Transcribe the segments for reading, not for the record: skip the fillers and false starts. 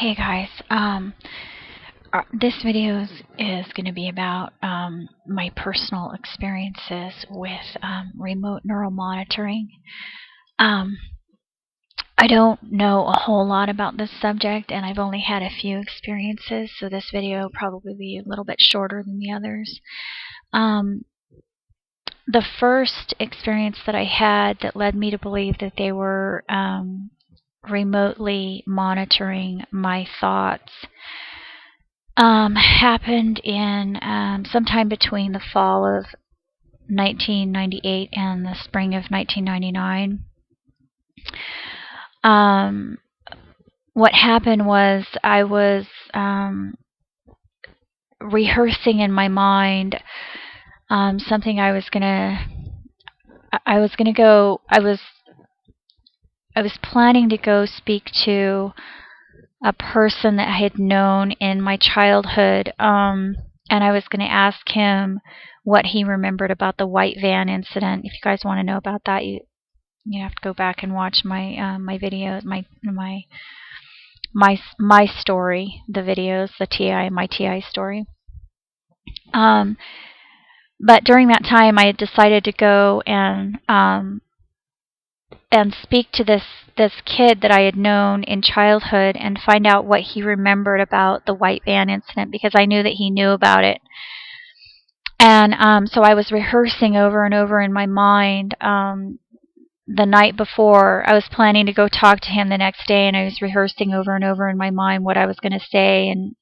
Hey guys, this video is going to be about my personal experiences with remote neural monitoring. I don't know a whole lot about this subject, and I've only had a few experiences, so this video will probably be a little bit shorter than the others. The first experience that I had that led me to believe that they were remotely monitoring my thoughts happened in sometime between the fall of 1998 and the spring of 1999. What happened was I was rehearsing in my mind something I was planning to go speak to a person that I had known in my childhood, and I was going to ask him what he remembered about the white van incident. If you guys want to know about that, you have to go back and watch my my video, my story, the videos, my TI story. But during that time, I had decided to go and speak to this kid that I had known in childhood and find out what he remembered about the white van incident, because I knew that he knew about it. And so I was rehearsing over and over in my mind. The night before, I was planning to go talk to him the next day, and I was rehearsing over and over in my mind what I was going to say, and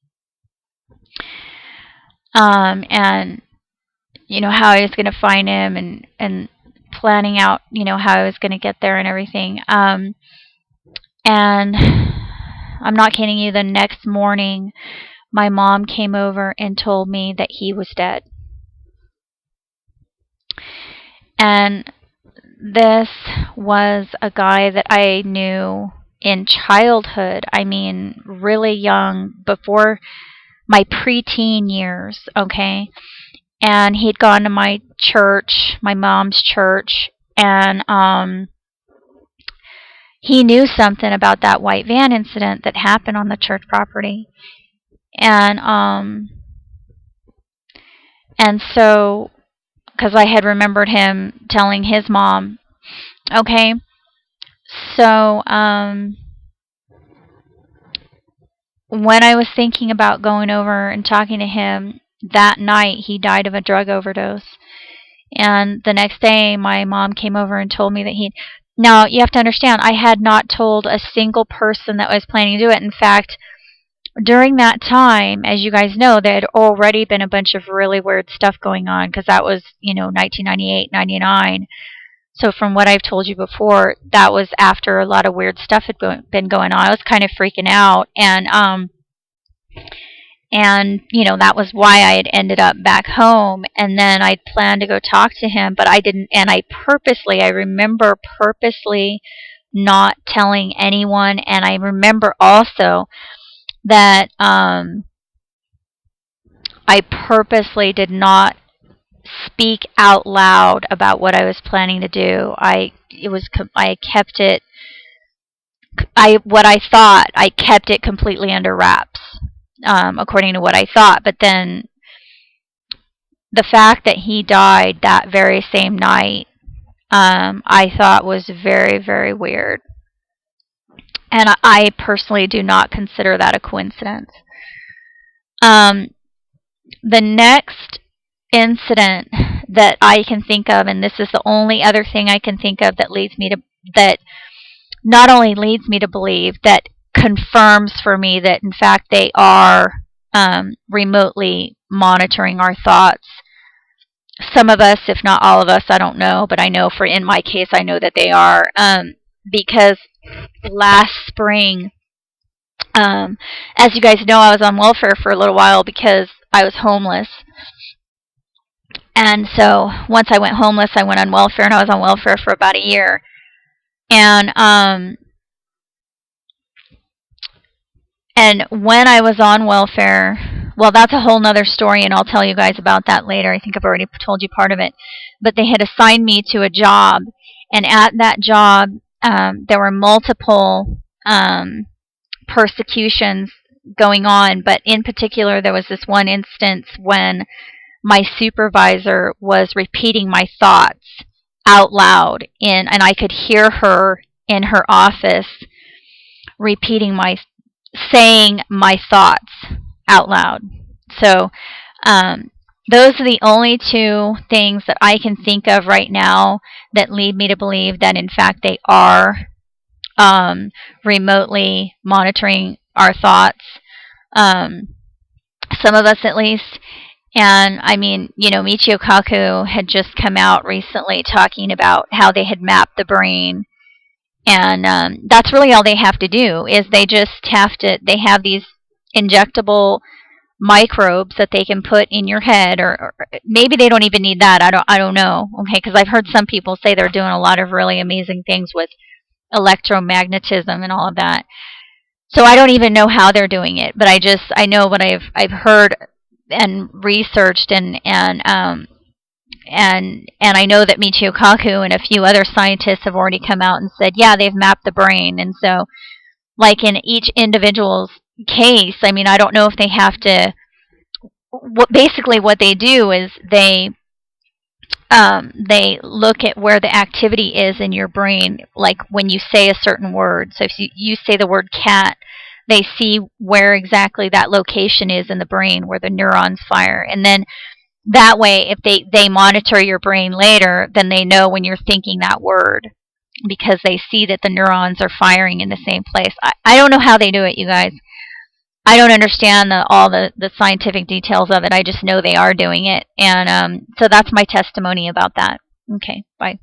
you know, how I was going to find him, and planning out, you know, how I was going to get there and everything. And I'm not kidding you, the next morning my mom came over and told me that he was dead. And this was a guy that I knew in childhood. I mean, really young, before my preteen years, okay? And he'd gone to my church, my mom's church, and he knew something about that white van incident that happened on the church property. And so, because I had remembered him telling his mom, okay? So, when I was thinking about going over and talking to him, that night he died of a drug overdose. And the next day my mom came over and told me that now you have to understand, I had not told a single person that I was planning to do it. In fact, during that time, as you guys know, there had already been a bunch of really weird stuff going on, because that was, you know, 1998, 99. So from what I've told you before, that was after a lot of weird stuff had been going on. I was kind of freaking out, and you know, that was why I had ended up back home. And then I'd planned to go talk to him, but I didn't. And I remember purposely not telling anyone. And I remember also that I purposely did not speak out loud about what I was planning to do. I kept it. What I thought, I kept it completely under wraps. According to what I thought. But then the fact that he died that very same night, I thought was very, very weird. And I personally do not consider that a coincidence. The next incident that I can think of, and this is the only other thing I can think of that not only leads me to believe, that confirms for me that in fact they are remotely monitoring our thoughts. Some of us, if not all of us, I don't know, but I know in my case, I know that they are, because last spring, as you guys know, I was on welfare for a little while because I was homeless. And so once I went homeless, I went on welfare, and I was on welfare for about a year. And when I was on welfare, well, that's a whole nother story, and I'll tell you guys about that later. I think I've already told you part of it. But they had assigned me to a job, and at that job, there were multiple persecutions going on, but in particular, there was this one instance when my supervisor was repeating my thoughts out loud and I could hear her in her office saying my thoughts out loud. So those are the only two things that I can think of right now that lead me to believe that in fact they are remotely monitoring our thoughts. Some of us at least. And I mean, Michio Kaku had just come out recently talking about how they had mapped the brain. And that's really all they have to do is they have these injectable microbes that they can put in your head, or maybe they don't even need that. I don't know. Okay, because I've heard some people say they're doing a lot of really amazing things with electromagnetism and all of that. So I don't even know how they're doing it, but I know what I've heard and researched, and I know that Michio Kaku and a few other scientists have already come out and said, yeah, they've mapped the brain. And so, like in each individual's case, I mean, I don't know if they have to. Basically, what they do is they look at where the activity is in your brain, like when you say a certain word. So if you say the word cat, they see where exactly that location is in the brain where the neurons fire. And then that way, if they monitor your brain later, then they know when you're thinking that word because they see that the neurons are firing in the same place. I don't know how they do it, you guys. I don't understand all the scientific details of it. I just know they are doing it. And so that's my testimony about that. Okay, bye.